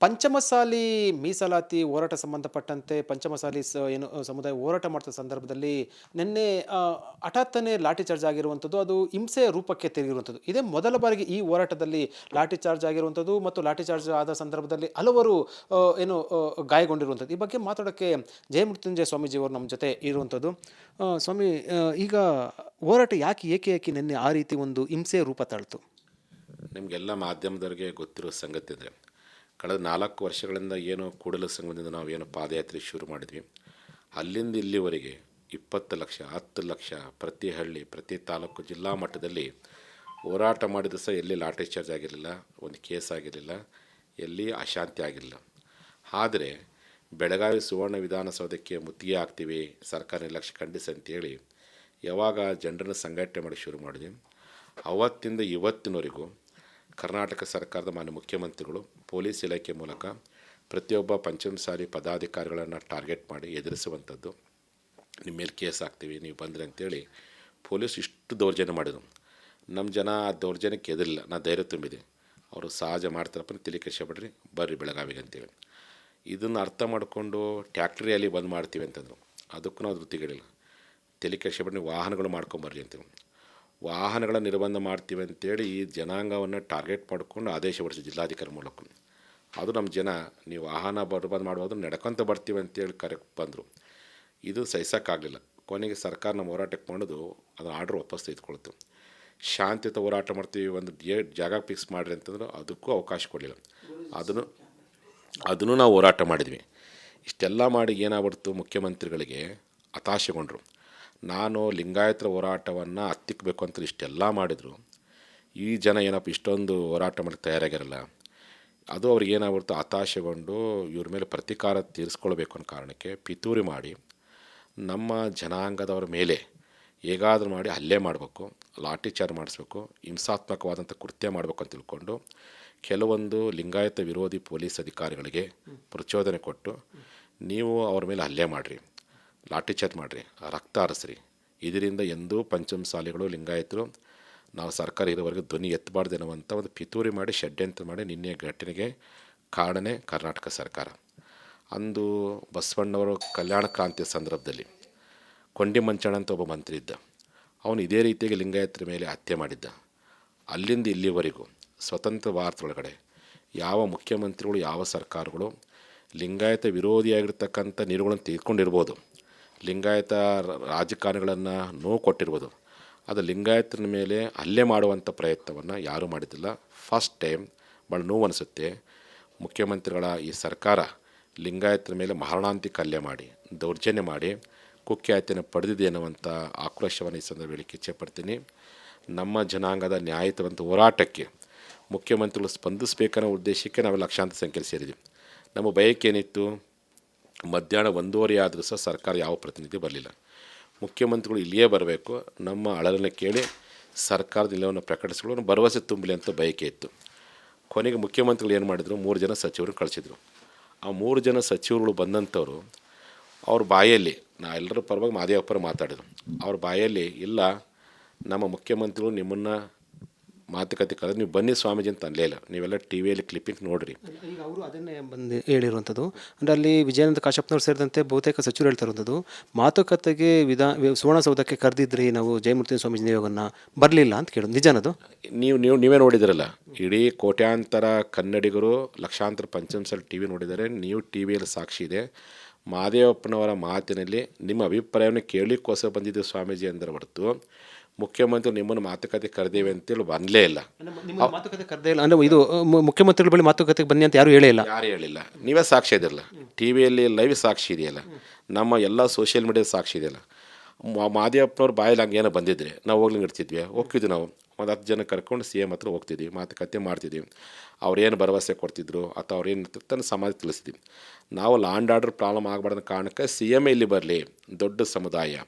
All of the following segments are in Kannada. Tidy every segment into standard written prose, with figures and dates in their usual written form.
ಪಂಚಮಸಾಲಿ ಮೀಸಲಾತಿ ಹೋರಾಟ ಸಂಬಂಧಪಟ್ಟಂತೆ ಪಂಚಮಸಾಲಿ ಸಮುದಾಯ ಹೋರಾಟ ಮಾಡ್ತಿದ್ದ ಸಂದರ್ಭದಲ್ಲಿ ನಿನ್ನೆ ಹಠಾತ್ತನೆ ಲಾಠಿ ಚಾರ್ಜ್ ಆಗಿರುವಂಥದ್ದು, ಅದು ಹಿಂಸೆಯ ರೂಪಕ್ಕೆ ತಿರುಗಿರುವಂಥದ್ದು. ಇದೇ ಮೊದಲ ಬಾರಿಗೆ ಈ ಹೋರಾಟದಲ್ಲಿ ಲಾಠಿ ಚಾರ್ಜ್ ಆಗಿರುವಂಥದ್ದು ಮತ್ತು ಲಾಠಿ ಚಾರ್ಜ್ ಆದ ಸಂದರ್ಭದಲ್ಲಿ ಹಲವರು ಗಾಯಗೊಂಡಿರುವಂಥದ್ದು. ಈ ಬಗ್ಗೆ ಮಾತಾಡೋಕ್ಕೆ ಜಯಮೃತ್ಯುಂಜಯ ಸ್ವಾಮೀಜಿ ಅವರು ನಮ್ಮ ಜೊತೆ ಇರುವಂಥದ್ದು. ಸ್ವಾಮಿ, ಈಗ ಹೋರಾಟ ಏಕೆ ನಿನ್ನೆ ಆ ರೀತಿ ಒಂದು ಹಿಂಸೆಯ ರೂಪ ತಾಳ್ತು? ನಿಮಗೆಲ್ಲ ಮಾಧ್ಯಮದವರಿಗೆ ಗೊತ್ತಿರೋ ಸಂಗತಿ ಇದೆ. ಕಳೆದ 4 ವರ್ಷಗಳಿಂದ ಏನು ಕೂಡಲ ಸಂಘದಿಂದ ನಾವು ಏನು ಪಾದಯಾತ್ರೆ ಶುರು ಮಾಡಿದ್ವಿ, ಅಲ್ಲಿಂದ ಇಲ್ಲಿವರೆಗೆ 20 ಲಕ್ಷ 10 ಲಕ್ಷ ಪ್ರತಿ ಹಳ್ಳಿ, ಪ್ರತಿ ತಾಲೂಕು, ಜಿಲ್ಲಾ ಮಟ್ಟದಲ್ಲಿ ಹೋರಾಟ ಮಾಡಿದ ಸಹ ಎಲ್ಲಿ ಲಾಠಿ ಚಾರ್ಜ್ ಆಗಿರಲಿಲ್ಲ, ಒಂದು ಕೇಸ್ ಆಗಿರಲಿಲ್ಲ, ಎಲ್ಲಿ ಅಶಾಂತಿ ಆಗಿರಲಿಲ್ಲ. ಆದರೆ ಬೆಳಗಾವಿ ಸುವರ್ಣ ವಿಧಾನಸೌಧಕ್ಕೆ ಮುತ್ತಿಗೆ ಹಾಕ್ತೀವಿ, ಸರ್ಕಾರ ನಿರ್ಲಕ್ಷ್ಯ ಖಂಡಿಸಿ ಅಂತೇಳಿ ಯಾವಾಗ ಜನರನ್ನು ಸಂಘಟನೆ ಮಾಡಿ ಶುರು ಮಾಡಿದ್ವಿ, ಅವತ್ತಿಂದ ಇವತ್ತಿನವರೆಗೂ ಕರ್ನಾಟಕ ಸರ್ಕಾರದ ಮಾನ್ಯ ಮುಖ್ಯಮಂತ್ರಿಗಳು ಪೊಲೀಸ್ ಇಲಾಖೆ ಮೂಲಕ ಪ್ರತಿಯೊಬ್ಬ ಪಂಚಮಸಾಲಿ ಪದಾಧಿಕಾರಿಗಳನ್ನು ಟಾರ್ಗೆಟ್ ಮಾಡಿ ಎದುರಿಸುವಂಥದ್ದು, ನಿಮ್ಮ ಮೇಲೆ ಕೇಸ್ ಹಾಕ್ತೀವಿ ನೀವು ಬಂದ್ರಿ ಅಂತೇಳಿ ಪೊಲೀಸ್ ಇಷ್ಟು ದೌರ್ಜನ್ಯ ಮಾಡಿದ್ರು. ನಮ್ಮ ಜನ ಆ ದೌರ್ಜನ್ಯಕ್ಕೆ ಎದುರಿಲ್ಲ, ನಾ ಧೈರ್ಯ ತುಂಬಿದೆ. ಅವರು ಸಹಜ ಮಾಡ್ತಾರಪ್ಪ, ತಲೆ ಕೆಡಿಸ್ಕೊಬೇಡ್ರಿ, ಬರ್ರಿ ಬೆಳಗಾವಿಗೆ ಅಂತೇಳಿ. ಇದನ್ನು ಅರ್ಥ ಮಾಡಿಕೊಂಡು ಟ್ಯಾಕ್ಟ್ರಿಯಲ್ಲಿ ಬಂದ್ ಮಾಡ್ತೀವಿ ಅಂತಂದರು. ಅದಕ್ಕೂ ನಾವು ಧೃತಿಗಳಿಲ್ಲ, ತಲೆ ಕೆಡಿಸ್ಕೊಬೇಡ್ರಿ, ವಾಹನಗಳು ಮಾಡ್ಕೊಂಬರ್ರಿ ಅಂತೇಳಿ. ವಾಹನಗಳ ನಿರ್ಬಂಧ ಮಾಡ್ತೀವಿ ಅಂತೇಳಿ ಈ ಜನಾಂಗವನ್ನು ಟಾರ್ಗೆಟ್ ಮಾಡಿಕೊಂಡು ಆದೇಶ ಹೊರಡಿಸಿ ಜಿಲ್ಲಾಧಿಕಾರಿ ಮೂಲಕ. ಅದು ನಮ್ಮ ಜನ, ನೀವು ವಾಹನ ಬರ್ಬಂದು ಮಾಡ್ಬೋದು, ನಡ್ಕೊತ ಬರ್ತೀವಿ ಅಂತೇಳಿ ಬಂದರು. ಇದು ಸಹಿಸೋಕ್ಕಾಗಲಿಲ್ಲ. ಕೊನೆಗೆ ಸರ್ಕಾರ ನಮ್ಮ ಹೋರಾಟಕ್ಕೆ ಮಾಡೋದು ಅದರ ಆರ್ಡ್ರ್ ವಾಪಸ್ ತೆಗೆದುಕೊಳ್ತು. ಶಾಂತಿಯುತ ಹೋರಾಟ ಮಾಡ್ತೀವಿ, ಒಂದು ಜಾಗ ಫಿಕ್ಸ್ ಮಾಡಿರಿ ಅಂತಂದ್ರೆ ಅದಕ್ಕೂ ಅವಕಾಶ ಕೊಡಲಿಲ್ಲ. ಅದನ್ನು ನಾವು ಹೋರಾಟ ಮಾಡಿದ್ವಿ. ಇಷ್ಟೆಲ್ಲ ಮಾಡಿ ಏನಾಗ್ಬಿಡ್ತು, ಮುಖ್ಯಮಂತ್ರಿಗಳಿಗೆ ಹತಾಶೆಗೊಂಡರು. ನಾನು ಲಿಂಗಾಯತರ ಹೋರಾಟವನ್ನು ಹತ್ತಿಕ್ಕಬೇಕು ಅಂತ ಇಷ್ಟೆಲ್ಲ ಮಾಡಿದರು, ಈ ಜನ ಏನಪ್ಪ ಇಷ್ಟೊಂದು ಹೋರಾಟ ಮಾಡಿ ತಯಾರಾಗಿರಲ್ಲ, ಅದು ಅವ್ರಿಗೆ ಏನಾಗ್ಬಿಡ್ತು, ಹತಾಶೆಗೊಂಡು ಇವ್ರ ಮೇಲೆ ಪ್ರತೀಕಾರ ತೀರಿಸ್ಕೊಳ್ಬೇಕು ಅನ್ನೋ ಕಾರಣಕ್ಕೆ ಪಿತೂರಿ ಮಾಡಿ ನಮ್ಮ ಜನಾಂಗದವ್ರ ಮೇಲೆ ಹೇಗಾದರೂ ಮಾಡಿ ಹಲ್ಲೆ ಮಾಡಬೇಕು, ಲಾಠಿ ಚಾರ್ಜ್ ಮಾಡಿಸ್ಬೇಕು, ಹಿಂಸಾತ್ಮಕವಾದಂಥ ಕೃತ್ಯ ಮಾಡಬೇಕು ಅಂತ ತಿಳ್ಕೊಂಡು ಕೆಲವೊಂದು ಲಿಂಗಾಯತ ವಿರೋಧಿ ಪೊಲೀಸ್ ಅಧಿಕಾರಿಗಳಿಗೆ ಪ್ರಚೋದನೆ ಕೊಟ್ಟು, ನೀವು ಅವ್ರ ಮೇಲೆ ಹಲ್ಲೆ ಮಾಡಿರಿ, ಲಾಠಿ ಚಾರ್ಜ್ ಮಾಡಿರಿ, ರಕ್ತ ಹರಿಸ್ರಿ, ಇದರಿಂದ ಎಂದೂ ಪಂಚಮಸಾಲಿಗಳು ಲಿಂಗಾಯತರು ನಾವು ಸರ್ಕಾರ ಇರೋವರೆಗೆ ಧ್ವನಿ ಎತ್ತಬಾರ್ದು ಅನ್ನುವಂಥ ಒಂದು ಪಿತೂರಿ ಮಾಡಿ ಷಡ್ಯಂತ್ರ ಮಾಡಿ ನಿನ್ನೆ ಘಟನೆಗೆ ಕಾರಣನೇ ಕರ್ನಾಟಕ ಸರ್ಕಾರ. ಅಂದು ಬಸವಣ್ಣವರು ಕಲ್ಯಾಣ ಕ್ರಾಂತಿಯ ಸಂದರ್ಭದಲ್ಲಿ ಕೊಂಡಿ ಮಂಚಣ್ಣ ಅಂತ ಒಬ್ಬ ಮಂತ್ರಿ ಇದ್ದ, ಅವನು ಇದೇ ರೀತಿಯಾಗಿ ಲಿಂಗಾಯತರ ಮೇಲೆ ಹತ್ಯೆ ಮಾಡಿದ್ದ. ಅಲ್ಲಿಂದ ಇಲ್ಲಿವರೆಗೂ ಸ್ವತಂತ್ರ ಭಾರತದೊಳಗಡೆ ಯಾವ ಮುಖ್ಯಮಂತ್ರಿಗಳು, ಯಾವ ಸರ್ಕಾರಗಳು ಲಿಂಗಾಯತ ವಿರೋಧಿಯಾಗಿರ್ತಕ್ಕಂಥ ನೀರುಗಳನ್ನು ತೆಗೆದುಕೊಂಡಿರ್ಬೋದು, ಲಿಂಗಾಯತ ರಾಜಕಾರಣಿಗಳನ್ನು ನೋವು ಕೊಟ್ಟಿರ್ಬೋದು, ಅದು ಲಿಂಗಾಯತರ ಮೇಲೆ ಹಲ್ಲೆ ಮಾಡುವಂಥ ಪ್ರಯತ್ನವನ್ನು ಯಾರೂ ಮಾಡಿದ್ದಿಲ್ಲ. ಫಸ್ಟ್ ಟೈಮ್ ಭಾಳ ನೋವು ಅನಿಸುತ್ತೆ, ಮುಖ್ಯಮಂತ್ರಿಗಳ ಈ ಸರ್ಕಾರ ಲಿಂಗಾಯತರ ಮೇಲೆ ಮರಣಾಂತಿಕ ಹಲ್ಲೆ ಮಾಡಿ ದೌರ್ಜನ್ಯ ಮಾಡಿ ಕುಖ್ಯಾತಿಯನ್ನು ಪಡೆದಿದೆ ಅನ್ನುವಂಥ ಆಕ್ರೋಶವನ್ನು ಈ ಸಂದರ್ಭದಲ್ಲಿ ಇಚ್ಛೆಪಡ್ತೀನಿ. ನಮ್ಮ ಜನಾಂಗದ ನ್ಯಾಯಯುತವಂತ ಹೋರಾಟಕ್ಕೆ ಮುಖ್ಯಮಂತ್ರಿಗಳು ಸ್ಪಂದಿಸಬೇಕನ್ನೋ ಉದ್ದೇಶಕ್ಕೆ ನಾವು ಲಕ್ಷಾಂತರ ಸಂಖ್ಯೆಯಲ್ಲಿ ಸೇರಿದ್ವಿ. ನಮ್ಮ ಬಯಕೆ ಏನಿತ್ತು, ಮಧ್ಯಾಹ್ನ 1:30 ಆದರೂ ಸಹ ಸರ್ಕಾರ ಯಾವ ಪ್ರತಿನಿಧಿ ಬರಲಿಲ್ಲ. ಮುಖ್ಯಮಂತ್ರಿಗಳು ಇಲ್ಲಿಯೇ ಬರಬೇಕು, ನಮ್ಮ ಅಳಲನ್ನು ಕೇಳಿ ಸರ್ಕಾರದ ನಿಲುವನ್ನು ಪ್ರಕಟಿಸಿಕೊಂಡು ಭರವಸೆ ತುಂಬಲಿ ಅಂತ ಬಯಕೆ ಇತ್ತು. ಕೊನೆಗೆ ಮುಖ್ಯಮಂತ್ರಿಗಳು ಏನು ಮಾಡಿದರು, 3 ಜನ ಸಚಿವರು ಕಳಿಸಿದರು. ಆ 3 ಜನ ಸಚಿವರುಗಳು ಬಂದಂಥವ್ರು ಅವ್ರ ಬಾಯಲ್ಲಿ, ನಾ ಎಲ್ಲರ ಪರವಾಗಿ ಮಾದೇವಪ್ಪರ ಮಾತಾಡಿದ್ರು, ಅವ್ರ ಬಾಯಲ್ಲಿ ಇಲ್ಲ ನಮ್ಮ ಮುಖ್ಯಮಂತ್ರಿಗಳು ನಿಮ್ಮನ್ನು ಮಾತುಕತೆ ಕರೆದು ನೀವು ಬನ್ನಿ ಸ್ವಾಮೀಜಿ ಅಂತ ಅನ್ಲೇ ಇಲ್ಲ, ನೀವೆಲ್ಲ ಟಿ ವಿಯಲ್ಲಿ ಕ್ಲಿಪ್ಪಿಂಗ್ ನೋಡಿರಿ. ಈಗ ಅವರು ಅದನ್ನೇ ಬಂದು ಹೇಳಿರುವಂಥದ್ದು. ಅಂದರೆ ಅಲ್ಲಿ ವಿಜಯಾನಂದ ಕಾಶ್ಯಪ್ನವ್ರು ಸೇರಿದಂತೆ ಬಹುತೇಕ ಸಚಿವರು ಹೇಳ್ತಾ ಇರುವಂಥದ್ದು, ಮಾತುಕತೆಗೆ ಸುವರ್ಣಸೌಧಕ್ಕೆ ಕರೆದಿದ್ರಿ ನಾವು ಜಯಮೂರ್ತಿ ಸ್ವಾಮೀಜಿ ನಿಯೋಗವನ್ನು, ಬರಲಿಲ್ಲ ಅಂತ ಕೇಳೋದು ನಿಜನದು? ನೀವೇ ನೋಡಿದಿರಲ್ಲ, ಇಡೀ ಕೋಟ್ಯಾಂತರ ಕನ್ನಡಿಗರು, ಲಕ್ಷಾಂತರ ಪಂಚಮಸಾಲಿ ಟಿ ವಿ ನೋಡಿದ್ದಾರೆ, ನೀವು ಟಿ ವಿಯಲ್ಲಿ ಸಾಕ್ಷಿ ಇದೆ. ಮಾದೇವಪ್ಪನವರ ಮಾತಿನಲ್ಲಿ ನಿಮ್ಮ ಅಭಿಪ್ರಾಯವನ್ನು ಕೇಳಲಿಕ್ಕೋಸ್ಕರ ಬಂದಿದ್ದು ಸ್ವಾಮೀಜಿ ಅಂದರೆ ಹೊರತು ಮುಖ್ಯಮಂತ್ರಿ ನಿಮ್ಮನ್ನು ಮಾತುಕತೆ ಕರೆದೇವೆ ಅಂತೇಳಿ ಬಂದಲೇ ಇಲ್ಲ. ಮಾತುಕತೆ ಕರೆದೇ ಇಲ್ಲ ಅಂದರೆ ಇದು ಮುಖ್ಯಮಂತ್ರಿಗಳ ಬಳಿ ಮಾತುಕತೆಗೆ ಬನ್ನಿ ಅಂತ ಯಾರು ಹೇಳಿಲ್ಲ. ಯಾರು ಹೇಳಿಲ್ಲ, ನೀವೇ ಸಾಕ್ಷಿ ಇದಿರಲ್ಲ, ಟಿ ವಿಯಲ್ಲಿ ಲೈವ್ ಸಾಕ್ಷಿ ಇದೆಯಲ್ಲ, ನಮ್ಮ ಎಲ್ಲ ಸೋಷಿಯಲ್ ಮೀಡಿಯಾದ ಸಾಕ್ಷಿ ಇದೆಯಲ್ಲ. ಮಾದೇವಪ್ಪನವ್ರ ಬಾಯಲ್ಲಿ ಹಂಗೆ ಏನೋ ಬಂದಿದ್ರೆ ನಾವು ಹೋಗ್ತಿದ್ವಿ ನಾವು ಒಂದು 10 ಜನ ಕರ್ಕೊಂಡು ಸಿ ಎಮ್ ಹತ್ರ ಹೋಗ್ತಿದ್ವಿ, ಮಾತುಕತೆ ಮಾಡ್ತಿದ್ವಿ. ಅವ್ರೇನು ಭರವಸೆ ಕೊಡ್ತಿದ್ರು ಅಥವಾ ಅವ್ರೇನು ತನ್ನ ಸಮಾಜ ತಿಳಿಸ್ತೀವಿ. ನಾವು ಲ್ಯಾಂಡ್ ಆರ್ಡರ್ ಪ್ರಾಬ್ಲಮ್ ಆಗಬಾರ್ದ ಕಾರಣಕ್ಕೆ ಸಿ ಎಮ್ ಇಲ್ಲಿ ಬರಲಿ, ದೊಡ್ಡ ಸಮುದಾಯ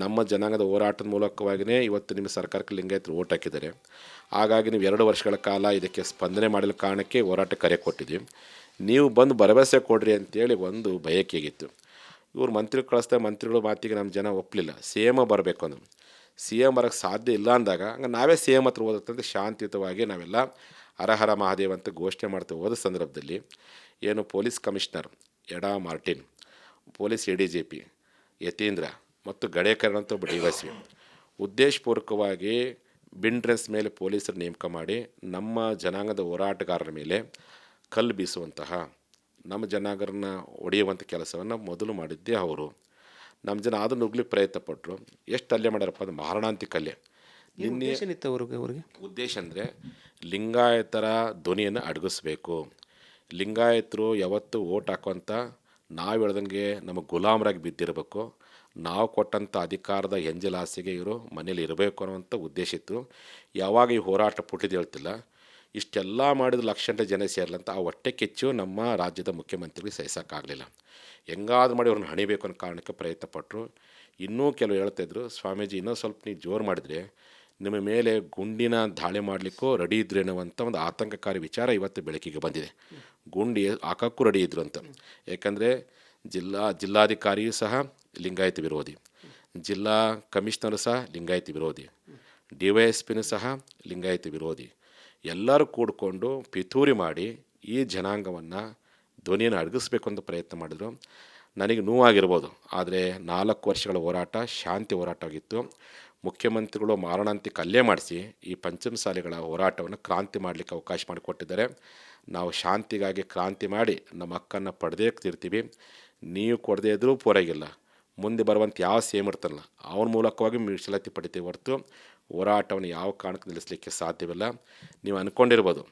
ನಮ್ಮ ಜನಾಂಗದ ಹೋರಾಟದ ಮೂಲಕವಾಗಿಯೇ ಇವತ್ತು ನಿಮ್ಮ ಸರ್ಕಾರಕ್ಕೆ ಲಿಂಗಾಯತರು ಓಟ್ ಹಾಕಿದ್ದಾರೆ. ಹಾಗಾಗಿ ನೀವು 2 ವರ್ಷಗಳ ಕಾಲ ಇದಕ್ಕೆ ಸ್ಪಂದನೆ ಮಾಡಿದ ಕಾರಣಕ್ಕೆ ಹೋರಾಟ ಕರೆ ಕೊಟ್ಟಿದ್ವಿ, ನೀವು ಬಂದು ಭರವಸೆ ಕೊಡ್ರಿ ಅಂತೇಳಿ ಒಂದು ಬಯಕೆಗಿತ್ತು. ಇವ್ರು ಮಂತ್ರಿ ಕಳಿಸ್ತಾರೆ, ಮಂತ್ರಿಗಳು ಮಾತಿಗೆ ನಮ್ಮ ಜನ ಒಪ್ಪಲಿಲ್ಲ, ಸಿ ಎಮ್ ಬರಬೇಕು ಅಂದರು. ಸಿ ಎಮ್ ಬರೋಕ್ಕೆ ಸಾಧ್ಯ ಇಲ್ಲ ಅಂದಾಗ ಹಂಗೆ ನಾವೇ ಸಿ ಎಮ್ ಹತ್ರ ಓದುತ್ತಂತೆ ಶಾಂತಿಯುತವಾಗಿ ನಾವೆಲ್ಲ ಹರ ಹರ ಮಹಾದೇವ್ ಅಂತ ಘೋಷಣೆ ಮಾಡ್ತಾ ಹೋದ ಸಂದರ್ಭದಲ್ಲಿ ಏನು police commissioner Eda Martin, police ADGP Yatindra ಮತ್ತು ಗಡೇಕರ್ ಅಂತ ಒಬ್ಬ DYSP ಉದ್ದೇಶಪೂರ್ವಕವಾಗಿ ಬಿಂಡ್ರೆಸ್ ಮೇಲೆ ಪೊಲೀಸರು ನೇಮಕ ಮಾಡಿ ನಮ್ಮ ಜನಾಂಗದ ಹೋರಾಟಗಾರರ ಮೇಲೆ ಕಲ್ಲು ಬೀಸುವಂತಹ, ನಮ್ಮ ಜನಾಂಗರನ್ನ ಹೊಡೆಯುವಂಥ ಕೆಲಸವನ್ನು ಮೊದಲು ಮಾಡಿದ್ದೇ ಅವರು. ನಮ್ಮ ಜನ ಅದು ನುಗ್ಲಿಕ್ಕೆ ಪ್ರಯತ್ನ ಪಟ್ಟರು. ಎಷ್ಟು ಹಲ್ಲೆ ಮಾಡ್ಯಾರಪ್ಪ ಅಂದ್ರೆ ಮಾರಣಾಂತಿಕ ಹಲ್ಲೆ. ಅವ್ರಿಗೆ ಉದ್ದೇಶ ಅಂದರೆ ಲಿಂಗಾಯತರ ಧ್ವನಿಯನ್ನು ಅಡಗಿಸ್ಬೇಕು. ಲಿಂಗಾಯತರು ಯಾವತ್ತು ಓಟ್ ಹಾಕುವಂಥ ನಾವು ಹೇಳ್ದಂಗೆ ನಮಗೆ ಗುಲಾಮರಾಗಿ ಬಿದ್ದಿರಬೇಕು, ನಾವು ಕೊಟ್ಟಂಥ ಅಧಿಕಾರದ ಎಂಜಲಾಸೆಗೆ ಇವರು ಮನೇಲಿ ಇರಬೇಕು ಅನ್ನೋವಂಥ ಉದ್ದೇಶ ಇತ್ತು. ಯಾವಾಗ ಈ ಹೋರಾಟ ಪುಟ್ಟಿದ್ದು ಹೇಳ್ತಿಲ್ಲ, ಇಷ್ಟೆಲ್ಲ ಮಾಡಿದ ಲಕ್ಷಗಟ್ಟಲೆ ಜನ ಸೇರಲಂತ ಆ ಹೊಟ್ಟೆ ಕಿಚ್ಚು ನಮ್ಮ ರಾಜ್ಯದ ಮುಖ್ಯಮಂತ್ರಿಗೆ ಸಹಿಸೋಕ್ಕಾಗಲಿಲ್ಲ. ಹೆಂಗಾದ್ರೂ ಮಾಡಿ ಅವ್ರನ್ನ ಹಣಿಬೇಕು ಅನ್ನೋ ಕಾರಣಕ್ಕೆ ಪ್ರಯತ್ನ ಪಟ್ಟರು. ಇನ್ನೂ ಕೆಲವು ಹೇಳ್ತಾಯಿದ್ರು, ಸ್ವಾಮೀಜಿ ಇನ್ನೂ ಸ್ವಲ್ಪ ನೀವು ಜೋರು ಮಾಡಿದರೆ ನಿಮ್ಮ ಮೇಲೆ ಗುಂಡಿನ ದಾಳಿ ಮಾಡಲಿಕ್ಕೂ ರೆಡಿ ಇದ್ರು ಎನ್ನುವಂಥ ಒಂದು ಆತಂಕಕಾರಿ ವಿಚಾರ ಇವತ್ತು ಬೆಳಕಿಗೆ ಬಂದಿದೆ. ಗುಂಡಿ ಹಾಕೋಕ್ಕೂ ರೆಡಿ ಇದ್ರು ಅಂತ. ಯಾಕಂದರೆ ಜಿಲ್ಲಾಧಿಕಾರಿಯೂ ಸಹ ಲಿಂಗಾಯತ ವಿರೋಧಿ, ಜಿಲ್ಲಾ ಕಮಿಷನರು ಸಹ ಲಿಂಗಾಯತ ವಿರೋಧಿ, DYSPನೂ ಸಹ ಲಿಂಗಾಯತ ವಿರೋಧಿ. ಎಲ್ಲರೂ ಕೂಡಿಕೊಂಡು ಪಿತೂರಿ ಮಾಡಿ ಈ ಜನಾಂಗವನ್ನು ಧ್ವನಿಯನ್ನು ಅಡಗಿಸ್ಬೇಕು ಅಂತ ಪ್ರಯತ್ನ ಮಾಡಿದ್ರು. ನನಗೆ ನೋವಾಗಿರ್ಬೋದು, ಆದರೆ 4 ವರ್ಷಗಳ ಹೋರಾಟ ಶಾಂತಿ ಹೋರಾಟ ಆಗಿತ್ತು. ಮುಖ್ಯಮಂತ್ರಿಗಳು ಮಾರಣಾಂತಿಕ ಹಲ್ಲೆ ಮಾಡಿಸಿ ಈ ಪಂಚಮಸಾಲಿಗಳ ಹೋರಾಟವನ್ನು ಕ್ರಾಂತಿ ಮಾಡಲಿಕ್ಕೆ ಅವಕಾಶ ಮಾಡಿಕೊಟ್ಟಿದ್ದಾರೆ. ನಾವು ಶಾಂತಿಗಾಗಿ ಕ್ರಾಂತಿ ಮಾಡಿ ನಮ್ಮ ಹಕ್ಕನ್ನು ಪಡೆದೇ ತಿರ್ತೀವಿ. ನೀವು ಕೊಡದೇ ಇದ್ರೂ ಪೂರಾಗಿಲ್ಲ, ಮುಂದೆ ಬರುವಂಥ ಯಾವ ಸೇಮ್ ಇರ್ತಾರಲ್ಲ ಅವನ ಮೂಲಕವಾಗಿ ಮೀಸಲಾತಿ ಪಡಿತೀವಿ ಹೊರತು ಹೋರಾಟವನ್ನು ಯಾವ ಕಾರಣಕ್ಕೆ ನಿಲ್ಲಿಸಲಿಕ್ಕೆ ಸಾಧ್ಯವಿಲ್ಲ. ನೀವು ಅಂದ್ಕೊಂಡಿರ್ಬೋದು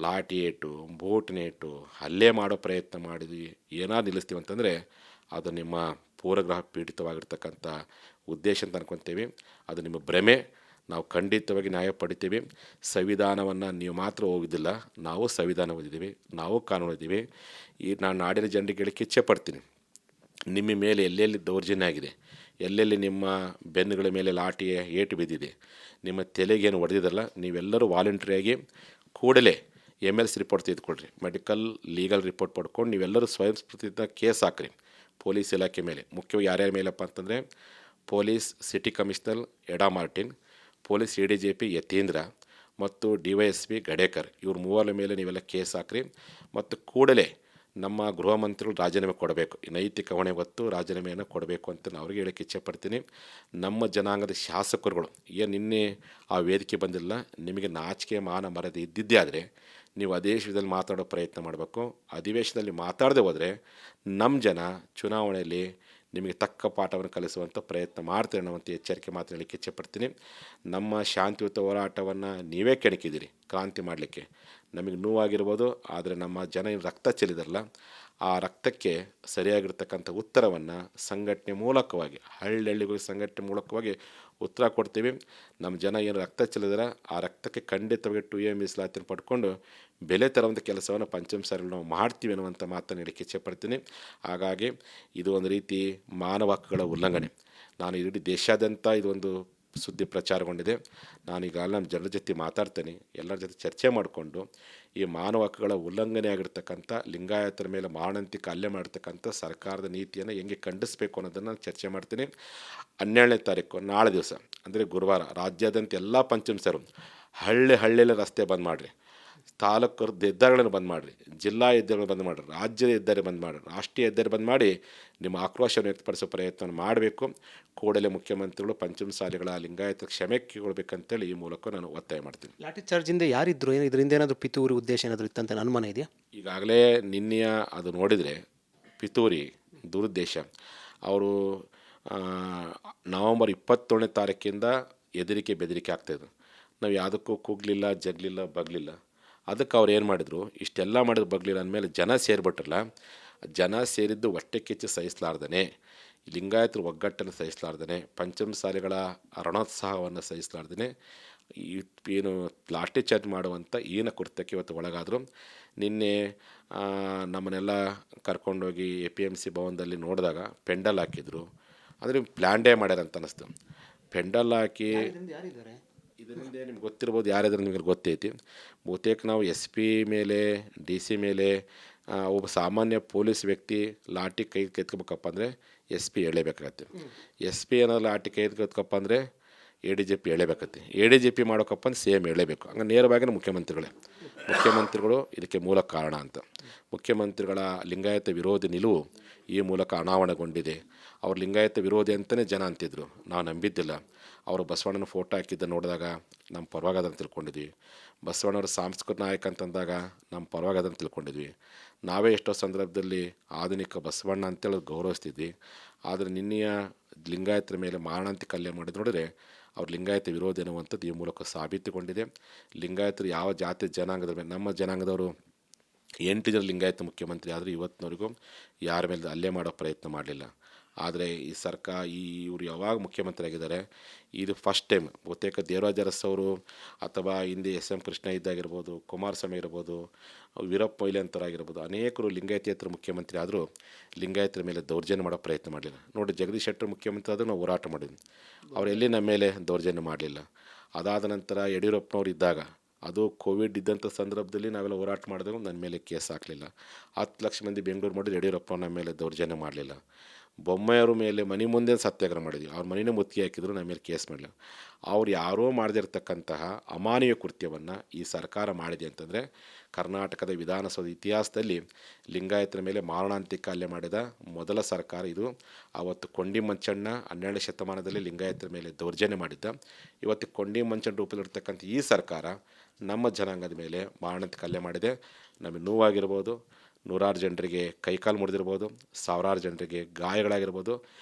ಲಾಠಿ ಏಟು, ಬೂಟಿನ ಏಟು, ಹಲ್ಲೆ ಮಾಡೋ ಪ್ರಯತ್ನ ಮಾಡಿದ್ವಿ ಏನಾದ್ರು ನಿಲ್ಲಿಸ್ತೀವಿ ಅಂತಂದರೆ ಅದು ನಿಮ್ಮ ಪೂರ್ವಗ್ರಹ ಪೀಡಿತವಾಗಿರ್ತಕ್ಕಂಥ ಉದ್ದೇಶ ಅಂತ ಅನ್ಕೊತೀವಿ. ಅದು ನಿಮ್ಮ ಭ್ರಮೆ. ನಾವು ಖಂಡಿತವಾಗಿ ನ್ಯಾಯ ಪಡಿತೀವಿ. ಸಂವಿಧಾನವನ್ನು ನೀವು ಮಾತ್ರ ಓದಿಲ್ಲ, ನಾವು ಸಂವಿಧಾನ ಓದಿದ್ದೀವಿ, ನಾವು ಕಾನೂನು ಓದಿದ್ದೀವಿ. ನಾನು ನಾಡಿನ ಜನರಿಗೆ ಹೇಳಕ್ಕೆ ಇಚ್ಛೆ ಪಡ್ತೀನಿ, ನಿಮ್ಮ ಮೇಲೆ ಎಲ್ಲೆಲ್ಲಿ ದೌರ್ಜನ್ಯ ಆಗಿದೆ, ಎಲ್ಲೆಲ್ಲಿ ನಿಮ್ಮ ಬೆನ್ನುಗಳ ಮೇಲೆ ಲಾಠಿ ಏಟು ಬಿದ್ದಿದೆ, ನಿಮ್ಮ ತಲೆಗೇನು ಹೊಡೆದಿದ್ದಲ್ಲ, ನೀವೆಲ್ಲರೂ ವಾಲಂಟ್ರಿಯಾಗಿ ಕೂಡಲೇ MLS ರಿಪೋರ್ಟ್ ತೆಗೆದುಕೊಳ್ರಿ, ಮೆಡಿಕಲ್ ಲೀಗಲ್ ರಿಪೋರ್ಟ್ ಪಡ್ಕೊಂಡು ನೀವೆಲ್ಲರೂ ಸ್ವಯಂ ಸ್ಫೂರ್ತಿಯಿಂದ ಕೇಸ್ ಹಾಕ್ರಿ ಪೊಲೀಸ್ ಇಲಾಖೆ ಮೇಲೆ. ಮುಖ್ಯವಾಗಿ ಯಾರ್ಯಾರ ಮೇಲಪ್ಪ ಅಂತಂದರೆ police city commissioner Eda Martin, police ADGP Yatindra ಮತ್ತು DYSP ಗಡೇಕರ್, ಇವ್ರ ಮೂವರ ಮೇಲೆ ನೀವೆಲ್ಲ ಕೇಸ್ ಹಾಕ್ರಿ. ಮತ್ತು ಕೂಡಲೇ ನಮ್ಮ ಗೃಹ ಮಂತ್ರಿಗಳು ರಾಜೀನಾಮೆ ಕೊಡಬೇಕು, ನೈತಿಕ ಹೊಣೆ ಹೊತ್ತು ರಾಜೀನಾಮೆಯನ್ನು ಕೊಡಬೇಕು ಅಂತ ನಾನು ಅವ್ರಿಗೆ ಹೇಳಕ್ಕೆ ಇಚ್ಛೆ ಪಡ್ತೀನಿ. ನಮ್ಮ ಜನಾಂಗದ ಶಾಸಕರುಗಳು ಏನು ನಿನ್ನೆ ಆ ವೇದಿಕೆ ಬಂದಿಲ್ಲ, ನಿಮಗೆ ನಾಚಿಕೆ ಮಾನ ಮರ್ಯಾದೆ ಇದ್ದಿದ್ದೇ ಆದರೆ ನೀವು ಅಧಿವೇಶನದಲ್ಲಿ ಮಾತಾಡೋ ಪ್ರಯತ್ನ ಮಾಡಬೇಕು. ಅಧಿವೇಶನದಲ್ಲಿ ಮಾತಾಡದೆ ಹೋದರೆ ನಮ್ಮ ಜನ ಚುನಾವಣೆಯಲ್ಲಿ ನಿಮಗೆ ತಕ್ಕ ಪಾಠವನ್ನು ಕಲಿಸುವಂಥ ಪ್ರಯತ್ನ ಮಾಡ್ತೀರಿ ಅನ್ನುವಂಥ ಎಚ್ಚರಿಕೆ ಮಾತ್ರ ಹೇಳಕ್ಕೆ ಇಚ್ಛೆ ಪಡ್ತೀನಿ. ನಮ್ಮ ಶಾಂತಿಯುತ ಹೋರಾಟವನ್ನು ನೀವೇ ಕೆಣಕಿದ್ದೀರಿ ಕ್ರಾಂತಿ ಮಾಡಲಿಕ್ಕೆ, ನಮಗೆ ನೋವಾಗಿರ್ಬೋದು, ಆದರೆ ನಮ್ಮ ಜನ ರಕ್ತ ಚೆಲ್ಲಿದಾರಲ್ಲ, ಆ ರಕ್ತಕ್ಕೆ ಸರಿಯಾಗಿರ್ತಕ್ಕಂಥ ಉತ್ತರವನ್ನು ಸಂಘಟನೆ ಮೂಲಕವಾಗಿ ಹಳ್ಳಿಗೂ ಸಂಘಟನೆ ಮೂಲಕವಾಗಿ ಉತ್ತರ ಕೊಡ್ತೀವಿ. ನಮ್ಮ ಜನ ಏನು ರಕ್ತ ಚೆಲ್ಲಿದಾರೆ ಆ ರಕ್ತಕ್ಕೆ ಖಂಡಿತವಾಗಿ 2A ಮೀಸಲಾತಿಯನ್ನು ಪಡ್ಕೊಂಡು ಬೆಲೆ ತರುವಂಥ ಕೆಲಸವನ್ನು ಪಂಚಮಸಾಲಿಗಳು ನಾವು ಮಾಡ್ತೀವಿ ಅನ್ನುವಂಥ ಮಾತನ್ನು ಹೇಳಕ್ಕೆ ಇಚ್ಛೆ ಪಡ್ತೀನಿ. ಹಾಗಾಗಿ ಇದು ಒಂದು ರೀತಿ ಮಾನವ ಹಕ್ಕುಗಳ ಉಲ್ಲಂಘನೆ. ನಾನು ಇಡೀ ದೇಶಾದ್ಯಂತ ಇದೊಂದು ಸುದ್ದಿ ಪ್ರಚಾರಗೊಂಡಿದೆ. ನಾನೀಗಾಗಲೇ ನಮ್ಮ ಜನರ ಜೊತೆ ಮಾತಾಡ್ತೇನೆ, ಎಲ್ಲರ ಜೊತೆ ಚರ್ಚೆ ಮಾಡಿಕೊಂಡು ಈ ಮಾನವ ಹಕ್ಕುಗಳ ಉಲ್ಲಂಘನೆ ಆಗಿರ್ತಕ್ಕಂಥ ಲಿಂಗಾಯತರ ಮೇಲೆ ಮಾರಣಾಂತಿಕ ಹಲ್ಲೆ ಮಾಡಿರ್ತಕ್ಕಂಥ ಸರ್ಕಾರದ ನೀತಿಯನ್ನು ಹೆಂಗೆ ಖಂಡಿಸಬೇಕು ಅನ್ನೋದನ್ನು ನಾನು ಚರ್ಚೆ ಮಾಡ್ತೀನಿ. 12ನೇ ತಾರೀಕು ನಾಳೆ ದಿವಸ ಅಂದರೆ ಗುರುವಾರ ರಾಜ್ಯಾದ್ಯಂತ ಎಲ್ಲ ಪಂಚಮಸಾಲರು ಹಳ್ಳಿಯಲ್ಲಿ ರಸ್ತೆ ಬಂದ್ ಮಾಡಿರಿ, ತಾಲೂಕು ಹೆದ್ದಾರಿಗಳನ್ನು ಬಂದ್ ಮಾಡಿರಿ, ಜಿಲ್ಲಾ ಹೆದ್ದಾರಿಗಳನ್ನು ಬಂದ್ ಮಾಡಿರಿ, ರಾಜ್ಯದ ಹೆದ್ದಾರಿ ಬಂದ್ ಮಾಡಿರಿ, ರಾಷ್ಟ್ರೀಯ ಹೆದ್ದಾರಿ ಬಂದ್ ಮಾಡಿ ನಿಮ್ಮ ಆಕ್ರೋಶವನ್ನು ವ್ಯಕ್ತಪಡಿಸೋ ಪ್ರಯತ್ನ ಮಾಡಬೇಕು. ಕೂಡಲೇ ಮುಖ್ಯಮಂತ್ರಿಗಳು ಪಂಚಮಸಾಲಿಗಳ ಲಿಂಗಾಯತ ಕ್ಷಮೆ ಕೇಳಬೇಕಂತೇಳಿ ಈ ಮೂಲಕ ನಾನು ಒತ್ತಾಯ ಮಾಡ್ತೀನಿ. ಲಾಠಿ ಚಾರ್ಜಿಂದ ಯಾರಿದ್ರು, ಏನು ಇದರಿಂದ ಏನಾದರೂ ಪಿತೂರಿ ಉದ್ದೇಶ ಏನಾದರೂ ಇತ್ತಂತ ಅನುಮಾನ ಇದೆಯಾ? ಈಗಾಗಲೇ ನಿನ್ನೆಯ ಅದು ನೋಡಿದರೆ ಪಿತೂರಿ ದುರುದ್ದೇಶ. ಅವರು ನವಂಬರ್ 27ನೇ ತಾರೀಕಿಂದ ಹೆದರಿಕೆ ಬೆದರಿಕೆ ಆಗ್ತಾಯಿದ್ರು. ನಾವು ಯಾವುದಕ್ಕೂ ಕೂಗಲಿಲ್ಲ, ಜಗ್ಲಿಲ್ಲ, ಬಗ್ಲಿಲ್ಲ. ಅದಕ್ಕೆ ಅವ್ರು ಏನು ಮಾಡಿದರು, ಇಷ್ಟೆಲ್ಲ ಮಾಡಿದ್ರು ಬಗ್ಲಿಲ್ಲ ಅಂದಮೇಲೆ ಜನ ಸೇರಿಬಿಟ್ರಲ್ಲ, ಜನ ಸೇರಿದ್ದು ಹೊಟ್ಟೆ ಕಿಚ್ಚು ಸಹಿಸಲಾರ್ದೇ, ಲಿಂಗಾಯತರು ಒಗ್ಗಟ್ಟನ್ನು ಸಹಿಸಲಾರ್ದೇ, ಪಂಚಮಸಾಲಿಗಳ ರಣೋತ್ಸಾಹವನ್ನು ಸಹಿಸಲಾರ್ದೇ ಏನು ಲಾಠಿ ಚಾರ್ಜ್ ಮಾಡುವಂಥ ಈನ ಕೃತ್ಯಕ್ಕೆ ಇವತ್ತು ಒಳಗಾದರು. ನಿನ್ನೆ ನಮ್ಮನ್ನೆಲ್ಲ ಕರ್ಕೊಂಡೋಗಿ APMC ಭವನದಲ್ಲಿ ನೋಡಿದಾಗ ಪೆಂಡಲ್ ಹಾಕಿದ್ರು. ಅಂದರೆ ಪ್ಲ್ಯಾಂಡೇ ಮಾಡ್ಯಾರ ಅಂತ ಅನ್ನಿಸ್ತು. ಪೆಂಡಲ್ ಹಾಕಿ ಇದರಿಂದ ನಿಮ್ಗೆ ಗೊತ್ತಿರ್ಬೋದು, ಯಾರಾದ್ರೂ ನಿಮಗೆ ಗೊತ್ತೈತಿ. ಬಹುತೇಕ ನಾವು SP ಮೇಲೆ DC ಮೇಲೆ ಒಬ್ಬ ಸಾಮಾನ್ಯ ಪೊಲೀಸ್ ವ್ಯಕ್ತಿ ಲಾಠಿ ಕೈ ಕೆತ್ಕೋಬೇಕಪ್ಪ ಅಂದರೆ SP ಹೇಳಬೇಕಾಗತ್ತೆ. SP ಏನಾದ್ರು ಲಾಠಿ ಕೈ ಕೆತ್ಕಪ್ಪ ಅಂದರೆ ADGP ಹೇಳಬೇಕತ್ತೆ. ADGP ಮಾಡೋಕಪ್ಪ ಅಂದ್ರೆ ಸೇಮ್ ಹೇಳಬೇಕು. ಹಂಗೆ ನೇರವಾಗಿ ಮುಖ್ಯಮಂತ್ರಿಗಳೇ ಮುಖ್ಯಮಂತ್ರಿಗಳು ಇದಕ್ಕೆ ಮೂಲ ಕಾರಣ ಅಂತ. ಮುಖ್ಯಮಂತ್ರಿಗಳ ಲಿಂಗಾಯತ ವಿರೋಧಿ ನಿಲುವು ಈ ಮೂಲಕ ಅನಾವರಣಗೊಂಡಿದೆ. ಅವ್ರು ಲಿಂಗಾಯತ ವಿರೋಧಿ ಅಂತಲೇ ಜನ ಅಂತಿದ್ರು, ನಾವು ನಂಬಿದ್ದಿಲ್ಲ. ಅವರು ಬಸವಣ್ಣನ ಫೋಟೋ ಹಾಕಿದ್ದ ನೋಡಿದಾಗ ನಮ್ಮ ಪರವಾಗಿ ಅದನ್ನು ತಿಳ್ಕೊಂಡಿದ್ವಿ. ಬಸವಣ್ಣವ್ರ ಸಾಂಸ್ಕೃತಿಕ ನಾಯಕ ಅಂತಂದಾಗ ನಮ್ಮ ಪರವಾಗಿ ಅದನ್ನು ತಿಳ್ಕೊಂಡಿದ್ವಿ. ನಾವೇ ಎಷ್ಟೋ ಸಂದರ್ಭದಲ್ಲಿ ಆಧುನಿಕ ಬಸವಣ್ಣ ಅಂತೇಳಿ ಗೌರವಿಸ್ತಿದ್ವಿ. ಆದರೆ ನಿನ್ನೆಯ ಲಿಂಗಾಯತರ ಮೇಲೆ ಮಾರಣಾಂತಿಕ ಹಲ್ಲೆ ಮಾಡಿದ್ದು ನೋಡಿದ್ರೆ ಅವ್ರು ಲಿಂಗಾಯತ ವಿರೋಧಿ ಅನ್ನುವಂಥದ್ದು ಈ ಮೂಲಕ ಸಾಬೀತುಗೊಂಡಿದೆ. ಲಿಂಗಾಯತರು ಯಾವ ಜಾತಿ ಜನಾಂಗದ ಮೇಲೆ, ನಮ್ಮ ಜನಾಂಗದವರು 8 ಜನ ಲಿಂಗಾಯತ ಮುಖ್ಯಮಂತ್ರಿ ಆದರೆ ಇವತ್ತಿನವರೆಗೂ ಯಾರ ಮೇಲೆ ಹಲ್ಲೆ ಮಾಡೋ ಪ್ರಯತ್ನ ಮಾಡಲಿಲ್ಲ. ಆದರೆ ಈ ಇವರು ಯಾವಾಗ ಮುಖ್ಯಮಂತ್ರಿ ಆಗಿದ್ದಾರೆ, ಇದು ಫಸ್ಟ್ ಟೈಮ್. ಬಹುತೇಕ ದೇವರಾಜ ಅರಸು ಅವರು ಅಥವಾ ಹಿಂದೆ ಎಸ್ ಎಂ ಕೃಷ್ಣ ಇದ್ದಾಗಿರ್ಬೋದು, ಕುಮಾರಸ್ವಾಮಿ ಇರ್ಬೋದು, ವೀರಪ್ಪ ಮೊಯ್ಲಿ ಅಂತವರಾಗಿರ್ಬೋದು, ಅನೇಕರು ಲಿಂಗಾಯತೇತರ ಮುಖ್ಯಮಂತ್ರಿ ಆದರೂ ಲಿಂಗಾಯತರ ಮೇಲೆ ದೌರ್ಜನ್ಯ ಮಾಡೋ ಪ್ರಯತ್ನ ಮಾಡಲಿಲ್ಲ. ನೋಡಿ, ಜಗದೀಶ್ ಶೆಟ್ಟರ್ ಮುಖ್ಯಮಂತ್ರಿ ಆದರೂ ನಾವು ಹೋರಾಟ ಮಾಡಿದ್ವಿ, ಅವರೆಲ್ಲಿ ನಮ್ಮ ಮೇಲೆ ದೌರ್ಜನ್ಯ ಮಾಡಲಿಲ್ಲ. ಅದಾದ ನಂತರ ಯಡಿಯೂರಪ್ಪನವ್ರು ಇದ್ದಾಗ, ಅದು ಕೋವಿಡ್ ಇದ್ದಂಥ ಸಂದರ್ಭದಲ್ಲಿ ನಾವೆಲ್ಲ ಹೋರಾಟ ಮಾಡಿದಾಗ ನನ್ನ ಮೇಲೆ ಕೇಸ್ ಹಾಕಲಿಲ್ಲ. 10 ಲಕ್ಷ ಮಂದಿ ಬೆಂಗಳೂರು ಮಾಡಿದ್ರೆ ಯಡಿಯೂರಪ್ಪ ನಮ್ಮ ಮೇಲೆ ದೌರ್ಜನ್ಯ ಮಾಡಲಿಲ್ಲ. ಬೊಮ್ಮೆಯವ್ರ ಮೇಲೆ ಮನೆ ಮುಂದೆ ಸತ್ಯಾಗ್ರಹ ಮಾಡಿದ್ವಿ, ಅವ್ರ ಮನೆಯೇ ಮುತ್ತಿಗೆ ಹಾಕಿದ್ರು, ನಮ್ಮ ಮೇಲೆ ಕೇಸ್ ಮಾಡಲಿಲ್ಲ. ಅವ್ರು ಯಾರೋ ಮಾಡದಿರ್ತಕ್ಕಂತಹ ಅಮಾನವೀಯ ಕೃತ್ಯವನ್ನು ಈ ಸರ್ಕಾರ ಮಾಡಿದೆ ಅಂತಂದರೆ, ಕರ್ನಾಟಕದ ವಿಧಾನಸೌಧ ಇತಿಹಾಸದಲ್ಲಿ ಲಿಂಗಾಯತರ ಮೇಲೆ ಮಾರಣಾಂತಿಕ ಹಲ್ಲೆ ಮಾಡಿದ ಮೊದಲ ಸರ್ಕಾರ ಇದು. ಆವತ್ತು ಕೊಂಡಿ ಮಂಚಣ್ಣ 12ನೇ ಶತಮಾನದಲ್ಲಿ ಲಿಂಗಾಯತರ ಮೇಲೆ ದೌರ್ಜನ್ಯ ಮಾಡಿದ್ದ. ಇವತ್ತು ಕೊಂಡಿ ಮಂಚಣ್ಣ ರೂಪದಲ್ಲಿರ್ತಕ್ಕಂಥ ಈ ಸರ್ಕಾರ ನಮ್ಮ ಜನಾಂಗದ ಮೇಲೆ ಮಾರಣಾಂತಿಕ ಹಲ್ಲೆ ಮಾಡಿದೆ. ನಮಗೆ ನೋವಾಗಿರ್ಬೋದು, ನೂರಾರು ಜನರಿಗೆ ಕೈಕಾಲು ಮುರಿದಿರ್ಬೋದು, ಸಾವಿರಾರು ಜನರಿಗೆ ಗಾಯಗಳಾಗಿರ್ಬೋದು,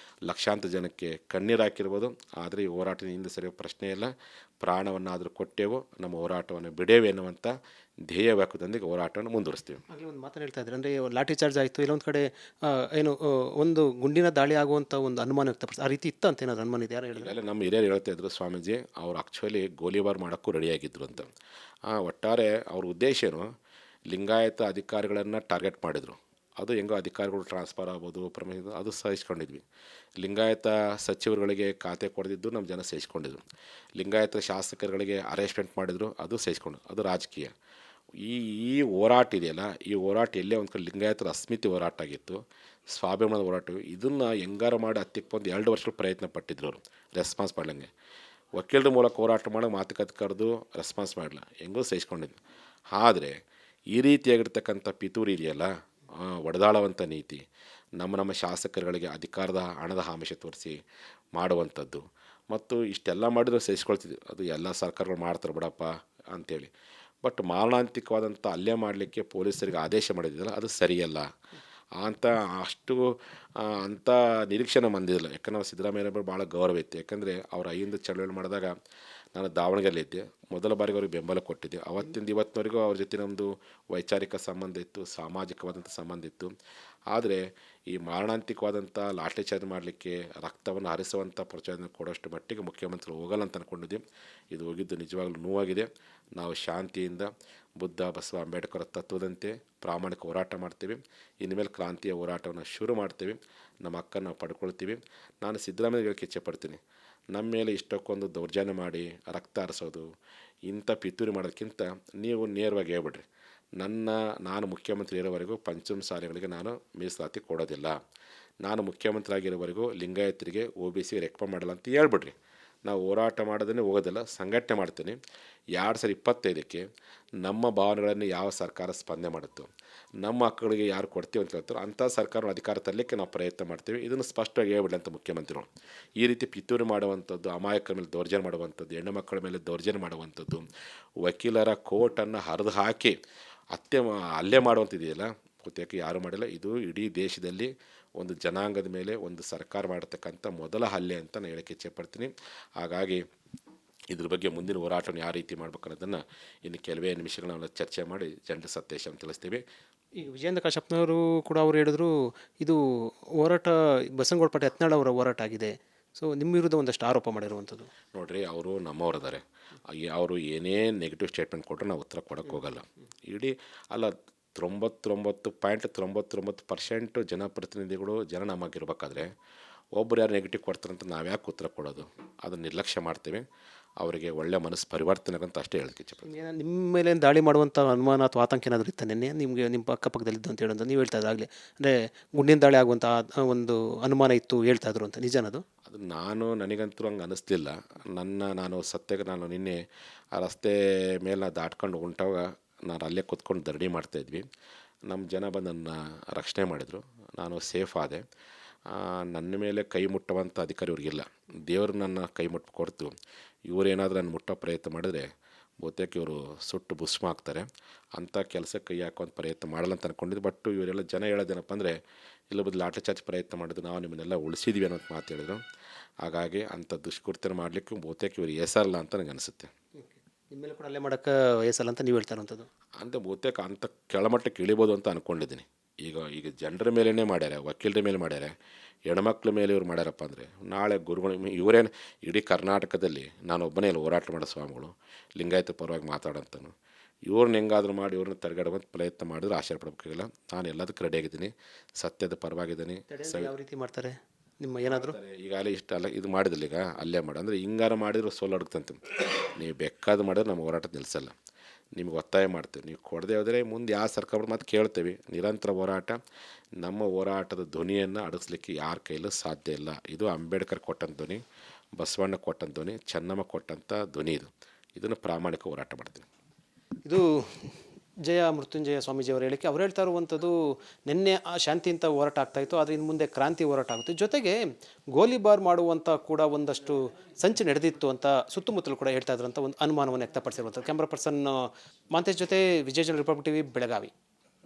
ಲಕ್ಷಾಂತರ ಜನಕ್ಕೆ ಕಣ್ಣೀರು ಹಾಕಿರ್ಬೋದು. ಆದರೆ ಈ ಹೋರಾಟದಿಂದ ಸರಿಯೋ ಪ್ರಶ್ನೆ ಇಲ್ಲ. ಪ್ರಾಣವನ್ನಾದರೂ ಕೊಟ್ಟೆವು, ನಮ್ಮ ಹೋರಾಟವನ್ನು ಬಿಡೇವೆ ಎನ್ನುವಂಥ ಧ್ಯೇಯ ವ್ಯಾಖ್ಯದೊಂದಿಗೆ ಹೋರಾಟವನ್ನು ಮುಂದುವರಿಸ್ತೀವಿ. ಆಗಲೇ ಒಂದು ಮಾತನ್ನು ಹೇಳ್ತಾ ಇದ್ದಾರೆ, ಅಂದರೆ ಲಾಠಿ ಚಾರ್ಜ್ ಆಯಿತು, ಇಲ್ಲೊಂದು ಕಡೆ ಒಂದು ಗುಂಡಿನ ದಾಳಿ ಆಗುವಂಥ ಒಂದು ಅನುಮಾನ ವ್ಯಕ್ತಪಡಿಸಿ, ಆ ರೀತಿ ಇತ್ತು ಅಂತ ಏನಾದ್ರು ಅನುಮಾನ ಇದೆ? ಯಾರು ಹೇಳಿದ್ರೆ? ಇಲ್ಲ, ನಮ್ಮ ಹಿರಿಯರು ಹೇಳ್ತಾ ಇದ್ರು, ಸ್ವಾಮೀಜಿ ಅವರು ಆ್ಯಕ್ಚುಲಿ ಗೋಲಿಬಾರ್ ಮಾಡೋಕ್ಕೂ ರೆಡಿಯಾಗಿದ್ದರು ಅಂತ. ಒಟ್ಟಾರೆ ಅವ್ರ ಉದ್ದೇಶ ಏನು, ಲಿಂಗಾಯತ ಅಧಿಕಾರಿಗಳನ್ನು ಟಾರ್ಗೆಟ್ ಮಾಡಿದರು. ಅದು ಹೆಂಗೋ ಅಧಿಕಾರಿಗಳು ಟ್ರಾನ್ಸ್ಫರ್ ಆಗ್ಬೋದು, ಅದು ಸಹಿಸ್ಕೊಂಡಿದ್ವಿ. ಲಿಂಗಾಯತ ಸಚಿವರುಗಳಿಗೆ ಖಾತೆ ಕೊಡದಿದ್ದು ನಮ್ಮ ಜನ ಸಹಿಸ್ಕೊಂಡಿದ್ರು. ಲಿಂಗಾಯತ ಶಾಸಕರುಗಳಿಗೆ ಅರೇಂಜ್ಮೆಂಟ್ ಮಾಡಿದರು, ಅದು ಸಹಿಸ್ಕೊಂಡು, ಅದು ರಾಜಕೀಯ. ಈ ಈ ಹೋರಾಟ ಇದೆಯಲ್ಲ, ಈ ಹೋರಾಟ ಎಲ್ಲೇ ಒಂದು ಕಡೆ ಲಿಂಗಾಯತರ ಅಸ್ಮಿತೆ ಹೋರಾಟ ಆಗಿತ್ತು, ಸ್ವಾಭಿಮಾನದ ಹೋರಾಟ. ಇದನ್ನು ಹೆಂಗಾರ ಮಾಡಿ ಹತ್ತಿಕ್ಕೆ ಬಂದು 2 ವರ್ಷಗಳು ಪ್ರಯತ್ನ ಪಟ್ಟಿದ್ರು ಅವರು, ರೆಸ್ಪಾನ್ಸ್ ಮಾಡಂಗೆ. ವಕೀಲರ ಮೂಲಕ ಹೋರಾಟ ಮಾಡೋಕೆ ಮಾತುಕತೆ ಕರೆದು ರೆಸ್ಪಾನ್ಸ್ ಮಾಡಲ್ಲ, ಹೆಂಗೋ ಸಹಿಸ್ಕೊಂಡಿದ್ದು. ಆದರೆ ಈ ರೀತಿಯಾಗಿರ್ತಕ್ಕಂಥ ಪಿತೂರಿ ಇದೆಯಲ್ಲ, ಒಡೆದಾಳುವಂಥ ನೀತಿ, ನಮ್ಮ ಶಾಸಕರುಗಳಿಗೆ ಅಧಿಕಾರದ ಹಣದ ಆಮಿಷ ತೋರಿಸಿ ಮಾಡುವಂಥದ್ದು, ಮತ್ತು ಇಷ್ಟೆಲ್ಲ ಮಾಡಿದ್ರು ಸಹಿಸ್ಕೊಳ್ತಿದ್ವಿ. ಅದು ಎಲ್ಲ ಸರ್ಕಾರಗಳು ಮಾಡ್ತಾರೆ ಬಿಡಪ್ಪ ಅಂಥೇಳಿ. ಬಟ್ ಮಾರಣಾಂತಿಕವಾದಂಥ ಹಲ್ಲೆ ಮಾಡಲಿಕ್ಕೆ ಪೊಲೀಸರಿಗೆ ಆದೇಶ ಮಾಡಿದ್ದಿಲ್ಲ, ಅದು ಸರಿಯಲ್ಲ ಅಂತ ಅಂಥ ನಿರೀಕ್ಷೆ ನಮ್ಮ ಅಂದಿಲ್ಲ. ಯಾಕಂದ್ರೆ ನಾವು ಸಿದ್ದರಾಮಯ್ಯ ಭಾಳ ಗೌರವ ಇತ್ತು. ಯಾಕಂದರೆ ಅವ್ರು ಅಹಿಂದ ಚಳವಳಿ ಮಾಡಿದಾಗ ನಾನು ದಾವಣಗೆರೆಯಲ್ಲಿದ್ದೆ, ಮೊದಲ ಬಾರಿಗೆ ಅವ್ರಿಗೆ ಬೆಂಬಲ ಕೊಟ್ಟಿದ್ದೆ. ಅವತ್ತಿಂದ ಇವತ್ತಿನವರೆಗೂ ಅವ್ರ ಜೊತೆ ನಮ್ಮದು ವೈಚಾರಿಕ ಸಂಬಂಧ ಇತ್ತು, ಸಾಮಾಜಿಕವಾದಂಥ ಸಂಬಂಧ ಇತ್ತು. ಆದರೆ ಈ ಮಾರಣಾಂತಿಕವಾದಂಥ ಲಾಠಿ ಚಾರ್ಜ್ ಮಾಡಲಿಕ್ಕೆ, ರಕ್ತವನ್ನು ಹರಿಸುವಂಥ ಪ್ರಚೋದನೆ ಕೊಡೋಷ್ಟು ಮಟ್ಟಿಗೆ ಮುಖ್ಯಮಂತ್ರಿ ಹೋಗಲ್ಲ ಅಂತ ಅಂದ್ಕೊಂಡಿದ್ದೆ. ಇದು ಹೋಗಿದ್ದು ನಿಜವಾಗ್ಲೂ ನೋವಾಗಿದೆ. ನಾವು ಶಾಂತಿಯಿಂದ ಬುದ್ಧ ಬಸವ ಅಂಬೇಡ್ಕರ್ ತತ್ವದಂತೆ ಪ್ರಾಮಾಣಿಕ ಹೋರಾಟ ಮಾಡ್ತೀವಿ. ಇನ್ಮೇಲೆ ಕ್ರಾಂತಿಯ ಹೋರಾಟವನ್ನು ಶುರು ಮಾಡ್ತೀವಿ. ನಮ್ಮ ಹಕ್ಕನ್ನು ನಾವು ಪಡ್ಕೊಳ್ತೀವಿ. ನಾನು ಸಿದ್ದರಾಮಯ್ಯ ಹೇಳಕ್ಕೆ ಇಚ್ಛೆಪಡ್ತೀನಿ, ನಮ್ಮ ಮೇಲೆ ಇಷ್ಟಕ್ಕೊಂದು ದೌರ್ಜನ್ಯ ಮಾಡಿ ರಕ್ತ ಹರಿಸೋದು, ಇಂಥ ಪಿತೂರಿ ಮಾಡೋದಕ್ಕಿಂತ ನೀವು ನೇರವಾಗಿ ಹೇಳ್ಬಿಡ್ರಿ, ನಾನು ಮುಖ್ಯಮಂತ್ರಿ ಇರೋವರೆಗೂ ಪಂಚಮ ಶಾಲೆಗಳಿಗೆ ನಾನು ಮೀಸಲಾತಿ ಕೊಡೋದಿಲ್ಲ, ನಾನು ಮುಖ್ಯಮಂತ್ರಿ ಆಗಿರೋವರೆಗೂ ಲಿಂಗಾಯತರಿಗೆ OBC ರೆಕಮೆಂಡ್ ಮಾಡಲ್ಲ ಅಂತ ಹೇಳ್ಬಿಡ್ರಿ. ನಾವು ಹೋರಾಟ ಮಾಡೋದನ್ನೇ ಹೋಗೋದಿಲ್ಲ, ಸಂಘಟನೆ ಮಾಡ್ತೀನಿ. 2025ಕ್ಕೆ ನಮ್ಮ ಭಾವನೆಗಳನ್ನು ಯಾವ ಸರ್ಕಾರ ಸ್ಪಂದನೆ ಮಾಡುತ್ತೋ, ನಮ್ಮ ಹಕ್ಕುಗಳಿಗೆ ಯಾರು ಕೊಡ್ತೀವಿ ಅಂತ ಹೇಳ್ತಾರೋ ಅಂಥ ಸರ್ಕಾರ ಅಧಿಕಾರ ತರಲಿಕ್ಕೆ ನಾವು ಪ್ರಯತ್ನ ಮಾಡ್ತೀವಿ. ಇದನ್ನು ಸ್ಪಷ್ಟವಾಗಿ ಹೇಳ್ಬಿಡಲಿ ಅಂತ ಮುಖ್ಯಮಂತ್ರಿಗಳು. ಈ ರೀತಿ ಪಿತೂರಿ ಮಾಡುವಂಥದ್ದು, ಅಮಾಯಕರ ಮೇಲೆ ದೌರ್ಜನ್ಯ ಮಾಡುವಂಥದ್ದು, ಹೆಣ್ಣು ಮಕ್ಕಳ ಮೇಲೆ ದೌರ್ಜನ್ಯ ಮಾಡುವಂಥದ್ದು, ವಕೀಲರ ಕೋರ್ಟನ್ನು ಹರಿದು ಹಾಕಿ ಹಲ್ಲೆ ಮಾಡುವಂಥದ್ದಿದೆಯಲ್ಲ, ಬಹುತೇಕ ಯಾರೂ ಮಾಡಿಲ್ಲ. ಇದು ಇಡೀ ದೇಶದಲ್ಲಿ ಒಂದು ಜನಾಂಗದ ಮೇಲೆ ಒಂದು ಸರ್ಕಾರ ಮಾಡತಕ್ಕಂಥ ಮೊದಲ ಹಲ್ಲೆ ಅಂತ ನಾನು ಹೇಳಕ್ಕೆ ಇಚ್ಛೆಪಡ್ತೀನಿ. ಹಾಗಾಗಿ ಇದ್ರ ಬಗ್ಗೆ ಮುಂದಿನ ಹೋರಾಟವನ್ನು ಯಾವ ರೀತಿ ಮಾಡ್ಬೇಕು ಅನ್ನೋದನ್ನು ಇನ್ನು ಕೆಲವೇ ನಿಮಿಷಗಳನ್ನ ಚರ್ಚೆ ಮಾಡಿ ಜನರ ಸಂದೇಶವನ್ನು ತಿಳಿಸ್ತೀವಿ. ಈಗ ವಿಜಯೇಂದ್ರ ಕಾಶ್ಯಪ್ನವರು ಕೂಡ ಅವರು ಹೇಳಿದ್ರು, ಇದು ಹೋರಾಟ ಬಸನಗೌಡ ಪಾಟೀಲ್ ಯತ್ನಾಳ್ ಅವರ ಹೋರಾಟ ಆಗಿದೆ. ಸೊ ನಿಮ್ಮ ವಿರುದ್ಧ ಒಂದಷ್ಟು ಆರೋಪ ಮಾಡಿರುವಂಥದ್ದು. ನೋಡಿರಿ, ಅವರು ನಮ್ಮವರಿದ್ದಾರೆ. ಅವರು ಏನೇ ನೆಗೆಟಿವ್ ಸ್ಟೇಟ್ಮೆಂಟ್ ಕೊಟ್ಟರು ನಾವು ಉತ್ತರ ಕೊಡೋಕ್ಕೆ ಹೋಗಲ್ಲ. ಇಡೀ ಅಲ್ಲ 99.99% ಜನಪ್ರತಿನಿಧಿಗಳು ನಮಗಿರ್ಬೇಕಾದ್ರೆ ಒಬ್ಬರು ಯಾರು ನೆಗೆಟಿವ್ ಕೊಡ್ತಾರಂತ ನಾವು ಯಾಕೆ ಉತ್ತರ ಕೊಡೋದು? ಅದನ್ನು ನಿರ್ಲಕ್ಷ್ಯ ಮಾಡ್ತೀವಿ. ಅವರಿಗೆ ಒಳ್ಳೆ ಮನಸ್ಸು ಪರಿವರ್ತನೆ ಅಂತ ಅಷ್ಟೇ ಹೇಳಕ್ಕೆ ಇಚ್ಛೆಪಡ್ತೀನಿ. ನಿಮ್ಮ ಮೇಲೆ ದಾಳಿ ಮಾಡುವಂಥ ಅನುಮಾನ ಅಥವಾ ಆತಂಕ ಏನಾದರೂ ಇತ್ತ ನಿನ್ನೆ ನಿಮಗೆ, ನಿಮ್ಮ ಅಕ್ಕಪಕ್ಕದಲ್ಲಿದ್ದು ಅಂತ ಹೇಳೋದು ನೀವು ಹೇಳ್ತಾ ಇದ್ದಾಗಲೇ, ಅಂದರೆ ಗುಂಡಿನ ದಾಳಿ ಆಗುವಂಥ ಒಂದು ಅನುಮಾನ ಇತ್ತು ಹೇಳ್ತಾ ಇದ್ರು ಅಂತ, ನಿಜನದು? ಅದು ನನಗಂತೂ ಹಂಗೆ ಅನ್ನಿಸ್ಲಿಲ್ಲ. ನಾನು ಸತ್ಯಕ್ಕೆ ನಾನು ನಿನ್ನೆ ಆ ರಸ್ತೆ ಮೇಲೆ ದಾಟ್ಕೊಂಡು ಹೊಂಟಾಗ ನಾನು ಅಲ್ಲೇ ಕೂತ್ಕೊಂಡು ಧರಣಿ ಮಾಡ್ತಾಯಿದ್ವಿ. ನಮ್ಮ ಜನ ಬಂದು ನನ್ನ ರಕ್ಷಣೆ ಮಾಡಿದರು. ನಾನು ಸೇಫ್ ಆದೆ. ನನ್ನ ಮೇಲೆ ಕೈ ಮುಟ್ಟುವಂಥ ಅಧಿಕಾರ ಇವ್ರಿಗಿಲ್ಲ. ದೇವರು ನನ್ನ ಕೈ ಮುಟ್ಟು ಕೊಡ್ತು. ಇವರೇನಾದರೂ ನನ್ನ ಮುಟ್ಟೋ ಪ್ರಯತ್ನ ಮಾಡಿದ್ರೆ ಬಹುತೇಕ ಇವರು ಸುಟ್ಟು ಭಸ್ಮ ಆಗ್ತಾರೆ. ಅಂಥ ಕೆಲಸಕ್ಕೆ ಕೈ ಹಾಕುವಂಥ ಪ್ರಯತ್ನ ಮಾಡಲ್ಲ ಅಂತ ಅಂದ್ಕೊಂಡಿದ್ದು. ಬಟ್ ಇವರೆಲ್ಲ ಜನ ಹೇಳೋದೇನಪ್ಪ ಅಂದರೆ, ಇಲ್ಲ ಬದಲು ಲಾಠಿ ಚಾರ್ಜ್ ಪ್ರಯತ್ನ ಮಾಡಿದ್ದು ನಾವು ನಿಮ್ಮನ್ನೆಲ್ಲ ಉಳಿಸಿದ್ವಿ ಅನ್ನೋದು ಮಾತು ಹೇಳಿದ್ರು. ಹಾಗಾಗಿ ಅಂಥ ದುಷ್ಕೃತ್ಯ ಮಾಡಲಿಕ್ಕೆ ಬಹುತೇಕ ಇವರು ಹೆಸರಲ್ಲ ಅಂತ ನನಗೆ ಅನಿಸುತ್ತೆ. ನಿಮ್ಮ ಮೇಲೆ ಕೂಡ ಅಲ್ಲೇ ಮಾಡೋಕ್ಕೆ ವಯಸ್ಸಲ್ಲ ಅಂತ ನೀವು ಹೇಳ್ತಾ ಇರುವಂಥದ್ದು. ಅಂತ ಬಹುತೇಕ ಅಂಥ ಕೆಳಮಟ್ಟಕ್ಕೆ ಇಳಿಬೋದು ಅಂತ ಅಂದ್ಕೊಂಡಿದ್ದೀನಿ. ಈಗ ಜನರ ಮೇಲೇ ಮಾಡ್ಯಾರೆ, ವಕೀಲರ ಮೇಲೆ ಮಾಡ್ಯಾರೆ, ಹೆಣ್ಮಕ್ಳ ಮೇಲೆ ಇವ್ರು ಮಾಡ್ಯಾರಪ್ಪ ಅಂದರೆ ನಾಳೆ ಗುರುಗಳು ಇವರೇನು ಇಡೀ ಕರ್ನಾಟಕದಲ್ಲಿ ನಾನೊಬ್ಬನೇ ಇಲ್ಲಿ ಹೋರಾಟ ಮಾಡೋ ಸ್ವಾಮಿಗಳು, ಲಿಂಗಾಯತ ಪರವಾಗಿ ಮಾತಾಡೋಂಥನು. ಇವ್ರನ್ನ ಹೆಂಗಾದ್ರೂ ಮಾಡಿ ಇವ್ರನ್ನ ತಡೆಗಡುವಂಥ ಪ್ರಯತ್ನ ಮಾಡಿದ್ರೆ ಆಶ್ಚರ್ಯ ಪಡಬೇಕಾಗಿಲ್ಲ. ನಾನು ಎಲ್ಲದಕ್ಕೂ ರೆಡಿಯಾಗಿದ್ದೀನಿ, ಸತ್ಯದ ಪರವಾಗಿದ್ದೀನಿ. ಯಾವ ರೀತಿ ಮಾಡ್ತಾರೆ ನಿಮ್ಮ ಏನಾದರೂ? ಈಗಾಗಲೇ ಇಷ್ಟ ಅಲ್ಲ ಇದು ಮಾಡಿದಿಲ್ಲ, ಈಗ ಅಲ್ಲೇ ಮಾಡಿ ಅಂದರೆ ಹಿಂಗಾರ ಮಾಡಿದ್ರು ಸೋಲಾಡ್ತಂತೆ. ನೀವು ಬೇಕಾದ ಮಾಡಿದ್ರೆ ನಮ್ಮ ಹೋರಾಟ ನಿಲ್ಲಿಸಲ್ಲ. ನಿಮ್ಗೆ ಒತ್ತಾಯ ಮಾಡ್ತೀವಿ, ನೀವು ಕೊಡದೆ ಹೋದರೆ ಮುಂದೆ ಯಾವ ಸರ್ಕಾರ ಮಾತು ಕೇಳ್ತೇವೆ. ನಿರಂತರ ಹೋರಾಟ, ನಮ್ಮ ಹೋರಾಟದ ಧ್ವನಿಯನ್ನು ಅಡಗಿಸ್ಲಿಕ್ಕೆ ಯಾರ ಕೈಲೂ ಸಾಧ್ಯ ಇಲ್ಲ. ಇದು ಅಂಬೇಡ್ಕರ್ ಕೊಟ್ಟಂಥ ಧ್ವನಿ, ಬಸವಣ್ಣ ಕೊಟ್ಟಂಥ ಧ್ವನಿ, ಚೆನ್ನಮ್ಮ ಕೊಟ್ಟಂಥ ಧ್ವನಿ. ಇದನ್ನು ಪ್ರಾಮಾಣಿಕ ಹೋರಾಟ ಮಾಡ್ತೀವಿ. ಇದು ಜಯ ಮೃತ್ಯುಂಜಯ ಸ್ವಾಮೀಜಿಯವರು ಹೇಳಿಕೆ. ಅವ್ರು ಹೇಳ್ತಾ ಇರುವಂಥದ್ದು ನಿನ್ನೆ ಆ ಶಾಂತಿಯಿಂದ ಹೋರಾಟ ಆಗ್ತಾಯಿತ್ತು, ಆದರೆ ಇನ್ನು ಮುಂದೆ ಕ್ರಾಂತಿ ಹೋರಾಟ ಆಗುತ್ತೆ. ಜೊತೆಗೆ ಗೋಲಿಬಾರ್ ಮಾಡುವಂಥ ಕೂಡ ಒಂದಷ್ಟು ಸಂಚು ನಡೆದಿತ್ತು ಅಂತ ಸುತ್ತಮುತ್ತಲು ಕೂಡ ಹೇಳ್ತಾ ಇದ್ರಂಥ ಒಂದು ಅನುಮಾನವನ್ನು ವ್ಯಕ್ತಪಡಿಸಿರುವಂಥದ್ದು. ಕ್ಯಾಮ್ರಾ ಪರ್ಸನ್ ಮಾಂತೇಶ್ ಜೊತೆ ವಿಜಯ ಜನ, ರಿಪಬ್ಲಿಕ್ ಟಿವಿ, ಬೆಳಗಾವಿ.